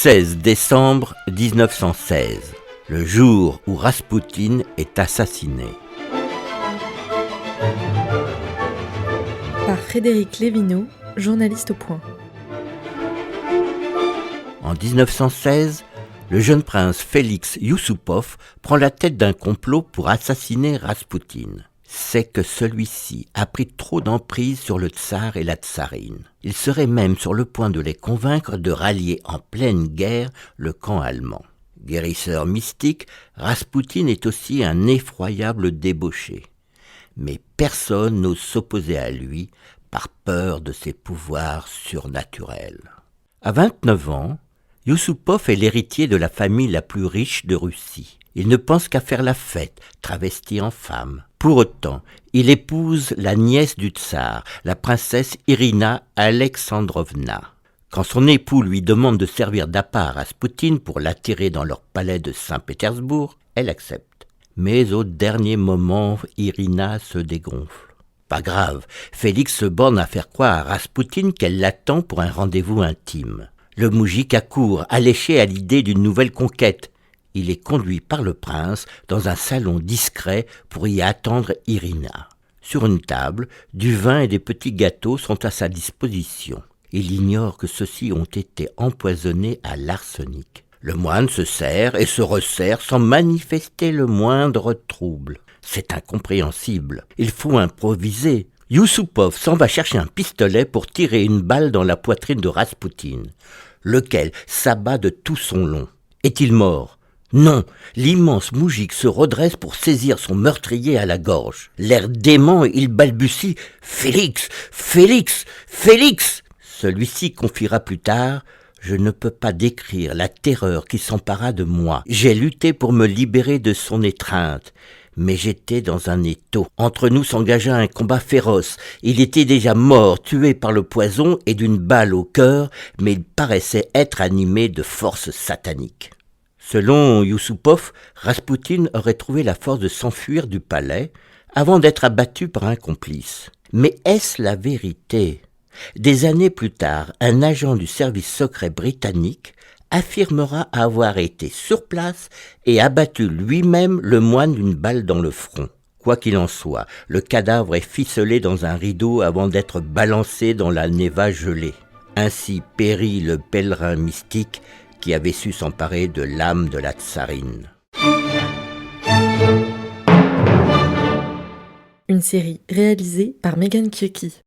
16 décembre 1916, le jour où Raspoutine est assassiné. Par Frédéric Lévineau, journaliste au Point. En 1916, le jeune prince Félix Youssoupov prend la tête d'un complot pour assassiner Raspoutine. C'est que celui-ci a pris trop d'emprise sur le tsar et la tsarine. Il serait même sur le point de les convaincre de rallier en pleine guerre le camp allemand. Guérisseur mystique, Raspoutine est aussi un effroyable débauché. Mais personne n'ose s'opposer à lui par peur de ses pouvoirs surnaturels. À 29 ans, Youssoupov est l'héritier de la famille la plus riche de Russie. Il ne pense qu'à faire la fête, travesti en femme. Pour autant, il épouse la nièce du tsar, la princesse Irina Alexandrovna. Quand son époux lui demande de servir d'appât à Raspoutine pour l'attirer dans leur palais de Saint-Pétersbourg, elle accepte. Mais au dernier moment, Irina se dégonfle. Pas grave, Félix se borne à faire croire à Raspoutine qu'elle l'attend pour un rendez-vous intime. Le moujik accourt, alléché à l'idée d'une nouvelle conquête. Il est conduit par le prince dans un salon discret pour y attendre Irina. Sur une table, du vin et des petits gâteaux sont à sa disposition. Il ignore que ceux-ci ont été empoisonnés à l'arsenic. Le moine se sert et se resserre sans manifester le moindre trouble. C'est incompréhensible. Il faut improviser. Youssoupov s'en va chercher un pistolet pour tirer une balle dans la poitrine de Raspoutine, lequel s'abat de tout son long. Est-il mort ? Non, l'immense moujik se redresse pour saisir son meurtrier à la gorge. L'air dément, il balbutie « Félix, Félix, Félix !» Celui-ci confiera plus tard « Je ne peux pas décrire la terreur qui s'empara de moi. J'ai lutté pour me libérer de son étreinte. » Mais j'étais dans un étau. Entre nous s'engagea un combat féroce. Il était déjà mort, tué par le poison et d'une balle au cœur, mais il paraissait être animé de forces sataniques. Selon Youssoupov, Raspoutine aurait trouvé la force de s'enfuir du palais avant d'être abattu par un complice. Mais est-ce la vérité ? Des années plus tard, un agent du service secret britannique affirmera avoir été sur place et abattu lui-même le moine d'une balle dans le front. Quoi qu'il en soit, le cadavre est ficelé dans un rideau avant d'être balancé dans la Neva gelée. Ainsi périt le pèlerin mystique qui avait su s'emparer de l'âme de la tsarine. Une série réalisée par Megan Kioki.